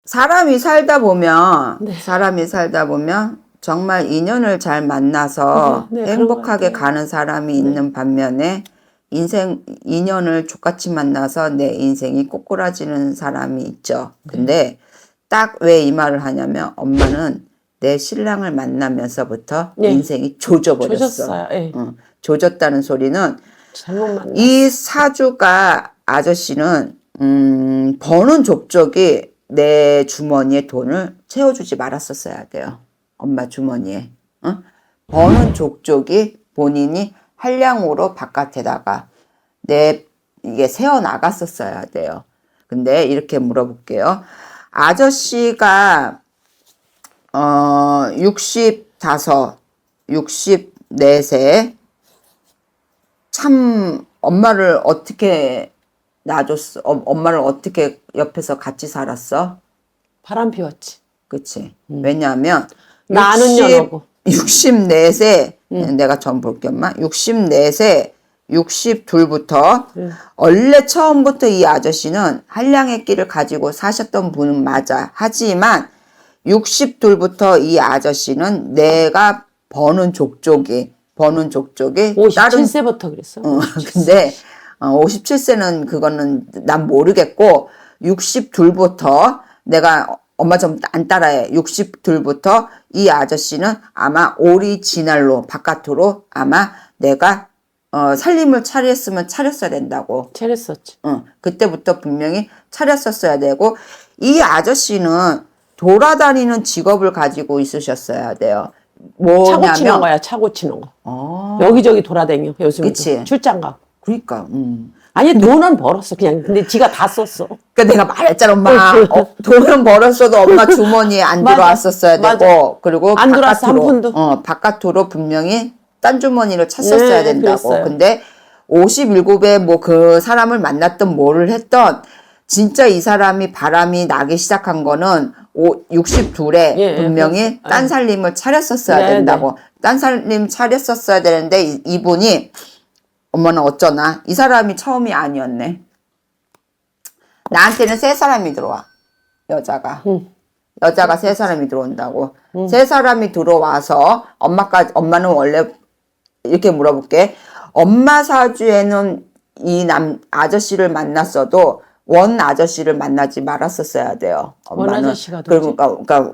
사람이 살다 보면, 네. 사람이 살다 보면 정말 인연을 잘 만나서 네, 그런 행복하게 것 같아요. 가는 사람이 있는 반면에 인연을 족같이 만나서 내 인생이 꼬꾸라지는 사람이 있죠. 근데 딱 왜 이 말을 하냐면 엄마는 내 신랑을 만나면서부터 네. 인생이 조져버렸어. 조졌어요. 예. 조졌다는 소리는 잘못 만났어. 이 사주가 아저씨는 버는 족족이 내 주머니에 돈을 채워주지 말았었어야 돼요. 엄마 주머니에. 버는 족족이 본인이 한량으로 바깥에다가 이게 세워 나갔었어야 돼요. 근데 이렇게 물어볼게요. 아저씨가 65, 64세 참 엄마를 어떻게 놔줬어? 엄마를 어떻게 옆에서 같이 살았어? 바람 피웠지. 그치? 왜냐하면 나는 년하고 64세 내가 처음 볼게 엄마 64세 62부터 원래 처음부터 이 아저씨는 한량의 끼를 가지고 사셨던 분은 맞아. 하지만 62부터 이 아저씨는 내가 버는 족족이 다른 57세부터 그랬어. 근데 57세는 그거는 난 모르겠고 62부터 내가 엄마 좀 안 따라해. 62부터 이 아저씨는 아마 오리지널로 바깥으로 아마 내가 살림을 차렸으면 차렸어야 된다고. 차렸었지. 그때부터 분명히 차렸었어야 되고 이 아저씨는 돌아다니는 직업을 가지고 있으셨어야 돼요. 차고 치는 거야. 차고 치는 거. 여기저기 돌아다녀. 요즘 출장 가고. 그러니까. 아니 돈은 벌었어 그냥. 근데 지가 다 썼어. 그러니까 내가 말했잖아 엄마. 돈은 벌었어도 엄마 주머니에 안 들어왔었어야 되고 맞아. 그리고 안 들어왔어 한 푼도. 바깥으로 분명히 딴 주머니를 찼었어야 된다고. 그랬어요. 근데 57에 뭐 그 사람을 만났던 뭐를 했던 진짜 이 사람이 바람이 나기 시작한 거는 62에 분명히 딴 살림을 차렸었어야 된다고. 딴 살림 차렸었어야 되는데 이분이 엄마는 어쩌나 이 사람이 처음이 아니었네. 나한테는 세 사람이 들어와. 여자가 세 사람이 들어온다고. 세 사람이 들어와서 엄마는 원래 이렇게 물어볼게. 엄마 사주에는 이 아저씨를 만났어도 원 아저씨를 만나지 말았었어야 돼요. 엄마는. 원 아저씨가 누구지? 그러니까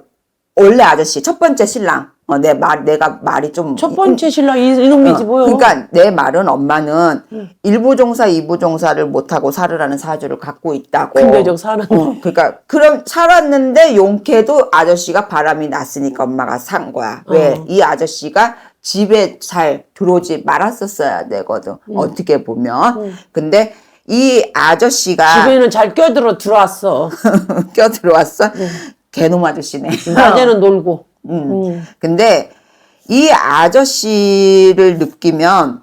원래 아저씨 첫 번째 신랑. 내가 말이 좀 첫 번째 신랑 이놈이지 뭐요. 그러니까 내 말은 엄마는 일부 종사, 이부 종사를 못하고 살으라는 사주를 갖고 있다고. 근대적 사는. 그러니까 그럼 살았는데 용케도 아저씨가 바람이 났으니까 엄마가 산 거야. 왜? 이 아저씨가 집에 잘 들어오지 말았었어야 되거든. 어떻게 보면. 근데 이 아저씨가 집에는 잘 들어왔어. 껴들어왔어? 개놈 아저씨네. 낮에는 놀고. 근데 이 아저씨를 느끼면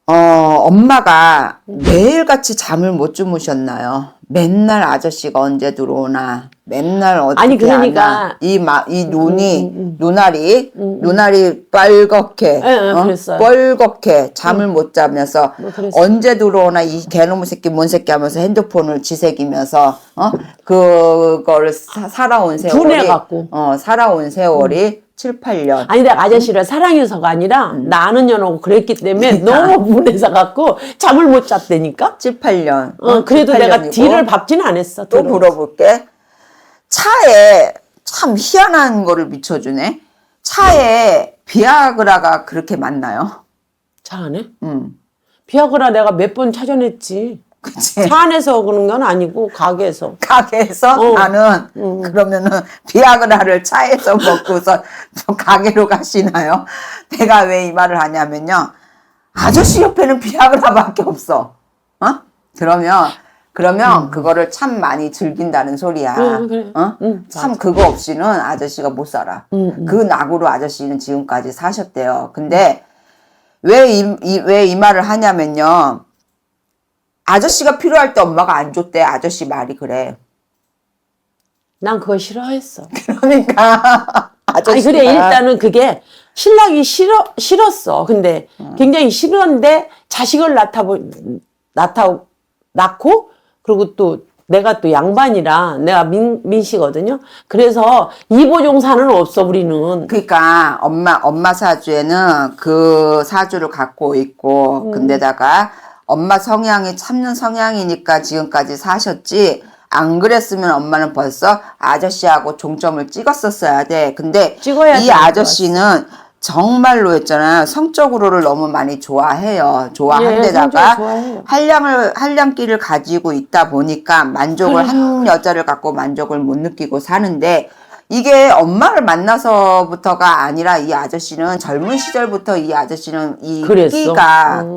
엄마가 매일같이 잠을 못 주무셨나요? 맨날 아저씨가 언제 들어오나 맨날 어떻게 아니 그러니까 하나 이 눈알이 빨갛게 뻘겋게 잠을 못 자면서 언제 들어오나 이 개놈의 새끼 뭔 새끼 하면서 핸드폰을 지새기면서 그거를 살아온 세월이 분해갖고 살아온 세월이 7, 8년. 아니 내가 아저씨를 사랑해서가 아니라 나는 년하고 그랬기 때문에 너무 분해서 갖고 잠을 못 잤다니까. 7, 8년. 그래도 7, 내가 8년이고. 뒤를 밟지는 않았어. 또 물어볼게. 차에 참 희한한 거를 미쳐주네. 차에 비아그라가 그렇게 많나요? 차 안에? 비아그라 내가 몇 번 찾아냈지. 그치? 차 안에서 그런 건 아니고 가게에서. 가게에서 나는 그러면은 비아그라를 차에서 먹고서 좀 가게로 가시나요? 내가 왜 이 말을 하냐면요. 아저씨 옆에는 비아그라밖에 없어. 그러면 그거를 참 많이 즐긴다는 소리야. 그래. 참 그거 없이는 아저씨가 못 살아. 그 낙으로 아저씨는 지금까지 사셨대요. 근데 왜 이 말을 하냐면요. 아저씨가 필요할 때 엄마가 안 줬대. 아저씨 말이 그래. 난 그거 싫어했어. 그러니까 아니 그래 일단은 그게 신랑이 싫었어. 근데 굉장히 싫었는데 자식을 낳고 그리고 또 내가 또 양반이라 내가 민씨거든요. 그래서 이보종사는 없어 우리는. 그러니까 엄마 사주에는 그 사주를 갖고 있고 근데다가 엄마 성향이 참는 성향이니까 지금까지 사셨지 안 그랬으면 엄마는 벌써 아저씨하고 종점을 찍었었어야 돼. 근데 찍어야 이 아저씨는 정말로 했잖아요. 성적으로를 너무 많이 좋아해요. 좋아한데다가 좋아해요. 한량기를 가지고 있다 보니까 만족을 한 여자를 갖고 만족을 못 느끼고 사는데 이게 엄마를 만나서부터가 아니라 이 아저씨는 젊은 시절부터 이 아저씨는 이 그랬어?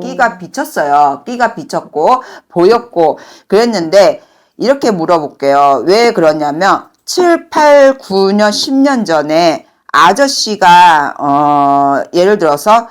끼가 비쳤어요. 끼가 비쳤고 보였고 그랬는데 이렇게 물어볼게요. 왜 그러냐면 7, 8, 9년, 10년 전에 아저씨가 예를 들어서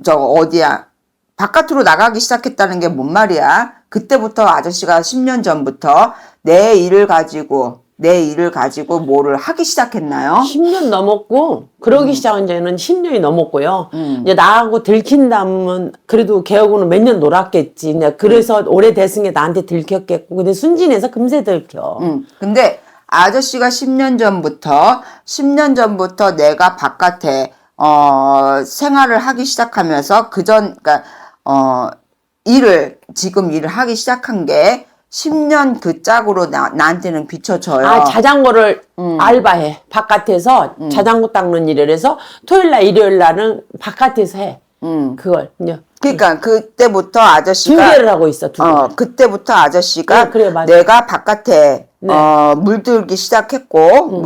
어디야 바깥으로 나가기 시작했다는 게 뭔 말이야? 그때부터 아저씨가 10년 전부터 내 일을 가지고 뭐를 하기 시작했나요? 10년 넘었고 그러기 시작한 지는 10년이 넘었고요. 이제 나하고 들킨다면 그래도 걔하고는 몇 년 놀았겠지. 그래서 오래됐은 게 나한테 들켰겠고 근데 순진해서 금세 들켜. 근데 아저씨가 10년 전부터 내가 바깥에 생활을 하기 시작하면서 그러니까 지금 일을 하기 시작한 게 10년 그 짝으로 나한테는 비춰져요. 아, 자전거를 알바해. 바깥에서 자전거 닦는 일을 해서 토요일날, 일요일날은 바깥에서 해. 그걸. 그러니까 그때부터 아저씨가 2개를 하고 있어, 2개. 그때부터 아저씨가 그래, 맞아. 내가 바깥에 네. 물들기 시작했고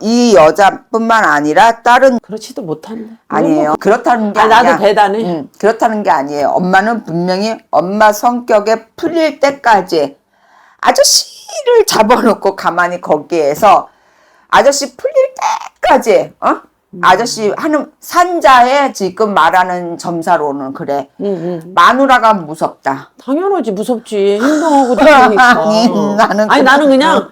이 여자뿐만 아니라 다른 그렇지도 못한데. 아니에요. 그렇다는 게 나도 아니야. 대단해. 그렇다는 게 아니에요. 엄마는 분명히 엄마 성격에 풀릴 때까지 아저씨를 잡아놓고 가만히 거기에서 아저씨 풀릴 때까지 아저씨 하는 산자에 지금 말하는 점사로는 그래. 마누라가 무섭다. 당연하지, 무섭지. 행동하고 다니니까. 나는 그냥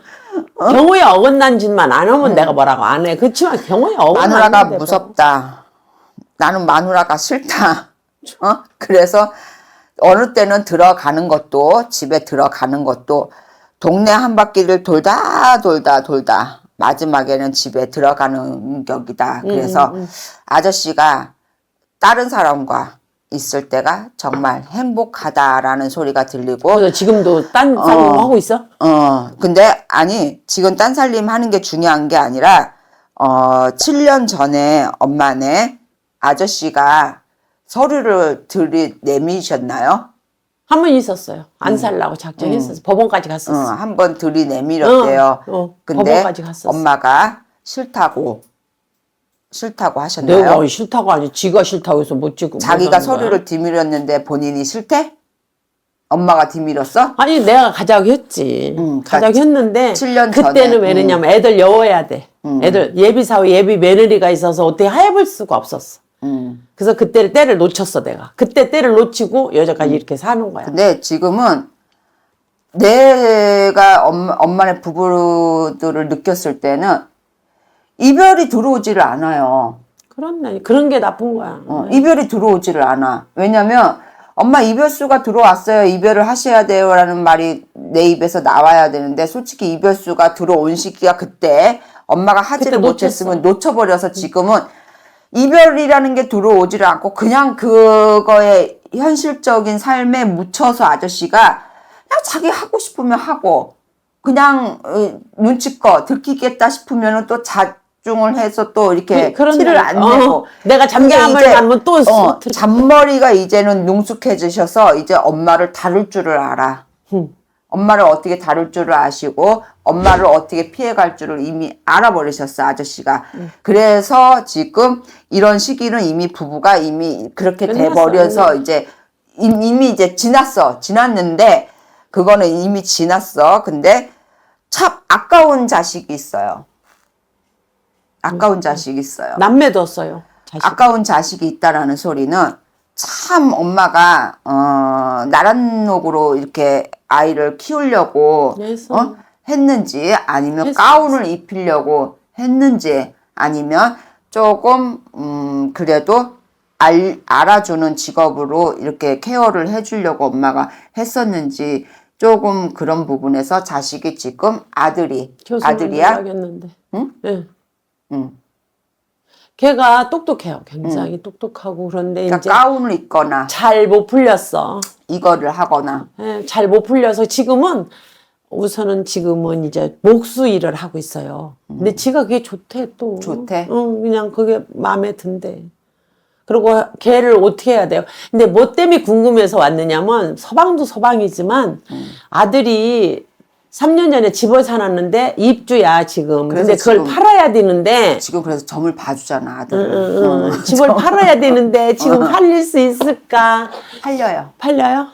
경우에 어긋난 짓만 안 하면 내가 뭐라고 안 해. 그렇지만 경우에 어긋난 마누라가 무섭다. 나는 마누라가 싫다. 그래서 어느 때는 들어가는 것도 집에 들어가는 것도 동네 한 바퀴를 돌다 마지막에는 집에 들어가는 격이다. 그래서 아저씨가 다른 사람과 있을 때가 정말 행복하다라는 소리가 들리고 그래서 지금도 딴 사람 하고 있어? 근데 아니 지금 딴 살림 하는 게 중요한 게 아니라 7년 전에 엄마네 아저씨가 서류를 들이내미셨나요? 한 번 있었어요. 안 살라고 작정했었어. 법원까지 갔었어. 한 번 들이내밀었대요. 근데 법원까지 갔었어. 엄마가 싫다고 하셨나요? 내가 싫다고 하지. 지가 싫다고 해서 못 찍고. 자기가 서류를 뒤밀었는데 본인이 싫대? 엄마가 뒤밀었어? 아니 내가 가자고 했지. 가자고 했는데 7년 그때는 전에. 왜 그러냐면 애들 여워야 돼. 애들 예비사위 예비 며느리가 있어서 어떻게 해볼 수가 없었어. 그래서 그때 때를 놓쳤어 내가. 그때 때를 놓치고 여자까지 이렇게 사는 거야. 근데 지금은 내가 엄마네 부부들을 느꼈을 때는 이별이 들어오지를 않아요. 그런 게 나쁜 거야. 이별이 들어오지를 않아. 왜냐면 엄마 이별수가 들어왔어요. 이별을 하셔야 돼요. 라는 말이 내 입에서 나와야 되는데 솔직히 이별수가 들어온 시기가 그때 엄마가 하지를 못했으면 놓쳐버려서 지금은 이별이라는 게 들어오지를 않고 그냥 그거에 현실적인 삶에 묻혀서 아저씨가 그냥 자기 하고 싶으면 하고 그냥 눈치껏 들키겠다 싶으면 또 자중을 해서 또 이렇게 티를 안 내고 내가 잠잠을 하면 또 잔머리가 이제는 능숙해지셔서 이제 엄마를 다룰 줄을 알아. 엄마를 어떻게 다룰 줄을 아시고 엄마를 어떻게 피해갈 줄을 이미 알아버리셨어 아저씨가. 그래서 지금 이런 시기는 이미 부부가 이미 그렇게 돼버려서 이제 이미 이제 지났는데 그거는 이미 지났어. 근데 참 아까운 자식이 있어요. 아까운 자식이 있어요. 남매뒀어요. 아까운 자식이 있다라는 소리는 참 엄마가 나란녹으로 이렇게 아이를 키우려고 했는지 아니면 가운을 입히려고 했는지 아니면 조금 그래도 알아주는 직업으로 이렇게 케어를 해주려고 엄마가 했었는지 조금 그런 부분에서 자식이 지금 아들이야? 하겠는데. 응? 네. 응. 걔가 똑똑해요. 굉장히 똑똑하고 그런데 그러니까 이제 가운을 입거나 잘 못 풀렸어. 이거를 하거나 잘 못 풀려서 지금은 이제 목수 일을 하고 있어요. 근데 지가 그게 좋대 또. 좋대? 그냥 그게 마음에 든대. 그리고 걔를 어떻게 해야 돼요? 근데 뭐 때문에 궁금해서 왔느냐면 서방도 서방이지만 아들이 3년 전에 집을 사놨는데 입주야 지금. 근데 그걸 지금 팔아야 되는데 지금 그래서 점을 봐주잖아 아들을. 집을 팔아야 되는데 지금 팔릴 수 있을까? 팔려요?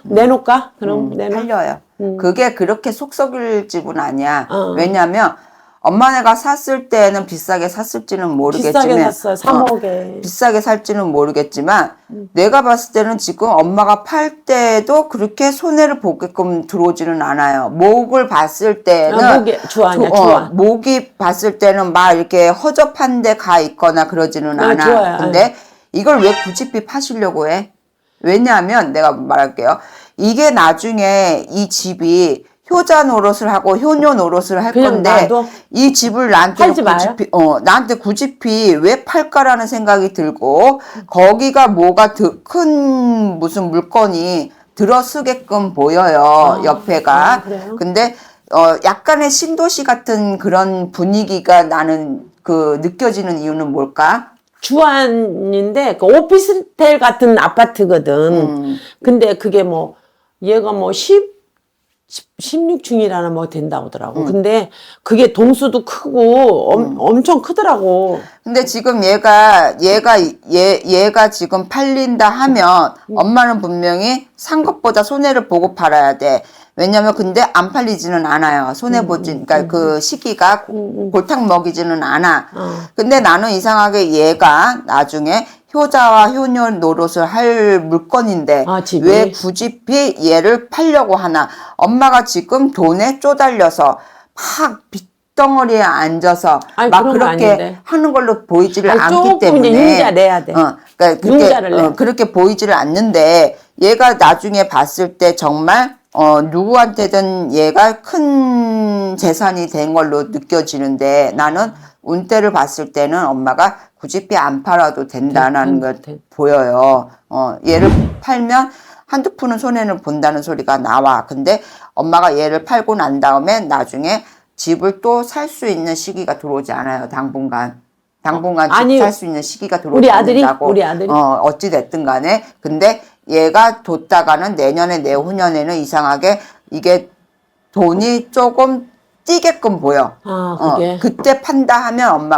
내놓을까? 그럼 내놔. 팔려요. 그게 그렇게 속 썩일 집은 아니야. 어. 왜냐면 엄마네가 샀을 때는 비싸게 샀을지는 모르겠지만 비싸게 샀어요. 3억에. 비싸게 살지는 모르겠지만 내가 봤을 때는 지금 엄마가 팔 때도 그렇게 손해를 보게끔 들어오지는 않아요. 목을 봤을 때는 목이 주아냐. 목이 봤을 때는 막 이렇게 허접한 데 가 있거나 그러지는 않아. 좋아요. 근데 이걸 왜 굳이 파시려고 해? 왜냐하면 내가 말할게요. 이게 나중에 이 집이 효자 노릇을 하고 효녀 노릇을 할 그냥 건데 놔둬? 이 집을 팔지 마요? 나한테 굳이 왜 팔까라는 생각이 들고 거기가 뭐가 큰 무슨 물건이 들어서게끔 보여요. 옆에가. 그래요? 근데 약간의 신도시 같은 그런 분위기가 나는 느껴지는 이유는 뭘까? 주안인데 그 오피스텔 같은 아파트거든. 근데 그게 뭐 얘가 뭐 16층이라나 뭐 된다고 하더라고. 근데 그게 동수도 크고 엄청 크더라고. 근데 지금 얘가 지금 팔린다 하면 엄마는 분명히 산 것보다 손해를 보고 팔아야 돼. 왜냐면 근데 안 팔리지는 않아요. 손해보지, 그러니까 그 시기가 골탕 먹이지는 않아. 근데 나는 이상하게 얘가 나중에 효자와 효녀 노릇을 할 물건인데 집이? 왜 굳이 얘를 팔려고 하나. 엄마가 지금 돈에 쪼달려서 막 빚덩어리에 앉아서 막 그런 거 그렇게 아닌데. 하는 걸로 보이지를 않기 조금 때문에 이제 융자 내야 돼. 그러니까 융자를 내. 그렇게 보이지를 않는데 얘가 나중에 봤을 때 정말 누구한테든 얘가 큰 재산이 된 걸로 느껴지는데 나는 운때를 봤을 때는 엄마가 굳이 안 팔아도 된다는 걸 보여요. 얘를 팔면 한두 푼은 손해는 본다는 소리가 나와. 근데 엄마가 얘를 팔고 난 다음에 나중에 집을 또 살 수 있는 시기가 들어오지 않아요. 당분간 집 살 수 있는 시기가 들어오지 않는다고. 우리 아들이? 어찌 됐든 간에. 근데 얘가 뒀다가는 내년에 내후년에는 이상하게 이게 돈이 조금 뛰게끔 보여. 그게? 그때 판다 하면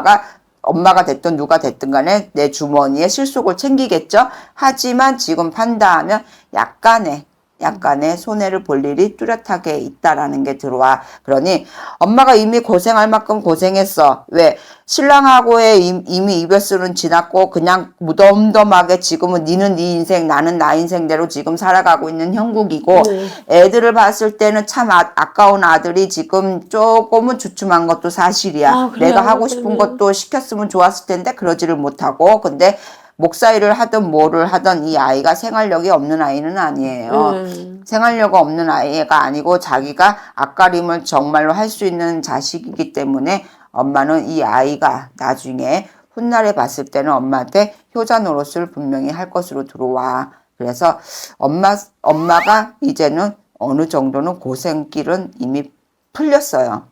엄마가 됐든 누가 됐든 간에 내 주머니에 실속을 챙기겠죠. 하지만 지금 판다 하면 약간의 손해를 볼 일이 뚜렷하게 있다라는 게 들어와. 그러니 엄마가 이미 고생할 만큼 고생했어. 왜? 신랑하고의 이미 이별수는 지났고 그냥 무덤덤하게 지금은 니는 네 인생 나는 나 인생대로 지금 살아가고 있는 형국이고 애들을 봤을 때는 참 아까운 아들이 지금 조금은 주춤한 것도 사실이야. 내가 하고 싶은 것도 시켰으면 좋았을 텐데 그러지를 못하고. 근데 목사일을 하든 뭐를 하든 이 아이가 생활력이 없는 아이는 아니에요. 생활력 없는 아이가 아니고 자기가 앞가림을 정말로 할 수 있는 자식이기 때문에 엄마는 이 아이가 나중에 훗날에 봤을 때는 엄마한테 효자 노릇을 분명히 할 것으로 들어와. 그래서 엄마가 이제는 어느 정도는 고생길은 이미 풀렸어요.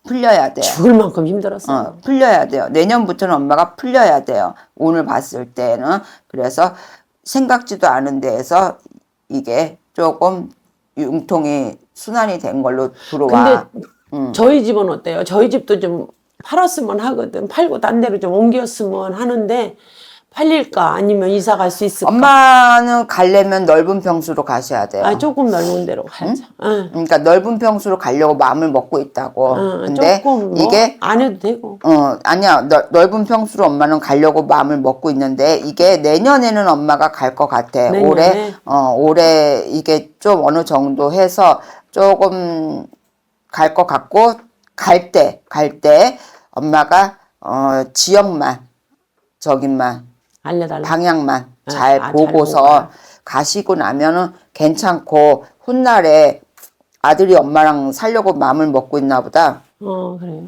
풀려야 돼요. 죽을 만큼 힘들었어요. 풀려야 돼요. 내년부터는 엄마가 풀려야 돼요. 오늘 봤을 때는. 그래서 생각지도 않은 데에서 이게 조금 융통이 순환이 된 걸로 들어와. 근데 저희 집은 어때요? 저희 집도 좀 팔았으면 하거든. 팔고 딴 데로 좀 옮겼으면 하는데 팔릴까? 아니면 이사 갈 수 있을까? 엄마는 가려면 넓은 평수로 가셔야 돼요. 조금 넓은 데로 가자. 그러니까 넓은 평수로 가려고 마음을 먹고 있다고. 근데 조금 이게 안 해도 되고. 아니야. 넓은 평수로 엄마는 가려고 마음을 먹고 있는데 이게 내년에는 엄마가 갈 것 같아. 내년에? 올해 이게 좀 어느 정도 해서 조금 갈 것 같고 갈 때 엄마가 지역만 저기만 알려달라. 방향만 잘 잘 보고서 보고 가시고 나면은 괜찮고 훗날에 아들이 엄마랑 살려고 마음을 먹고 있나 보다. 그래요.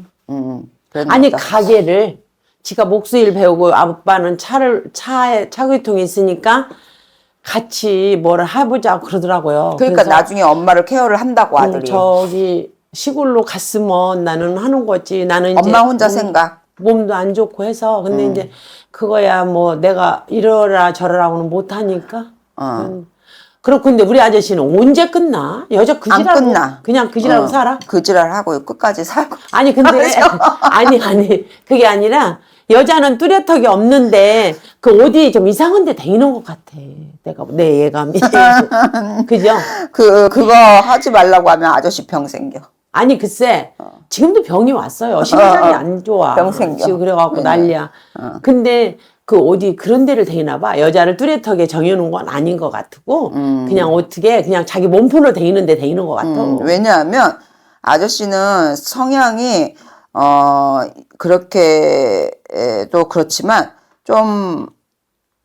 그랬나 아니, 보다. 가게를, 지가 목수일 배우고 아빠는 차에 차교통이 있으니까 같이 뭐를 해보자고 그러더라고요. 그러니까 그래서, 나중에 엄마를 케어를 한다고 아들이. 저기, 시골로 갔으면 나는 하는 거지. 나는 이제. 엄마 혼자 생각. 몸도 안 좋고 해서. 근데 이제, 그거야 뭐 내가 이러라 저러라고는 못하니까. 그렇고, 근데 우리 아저씨는 언제 끝나? 여자 안 그지라고. 끝나. 그냥 그지라고 살아? 그지랄 하고 끝까지 살고. 아니 근데 아니 그게 아니라 여자는 뚜렷하게 없는데 그 어디 좀 이상한 데 다니는 것 같아. 내가 내 예감이. 그죠? 그거 하지 말라고 하면 아저씨 병 생겨. 아니 글쎄 지금도 병이 왔어요. 심장이 안 좋아. 병 생겨. 지금 그래갖고 네. 난리야. 근데 그 어디 그런 데를 다니나 봐. 여자를 뚜렷하게 정해놓은 건 아닌 것 같고 그냥 어떻게 그냥 자기 몸풀로 다니는 데 다니는 것 같아. 왜냐하면 아저씨는 성향이 그렇게도 그렇지만 좀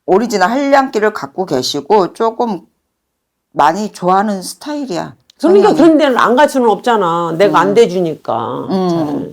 오리지널 한량기를 갖고 계시고 조금 많이 좋아하는 스타일이야. 그러니까 성향이. 그런 데는 안 갈 수는 없잖아. 내가 안 대주니까. 잘.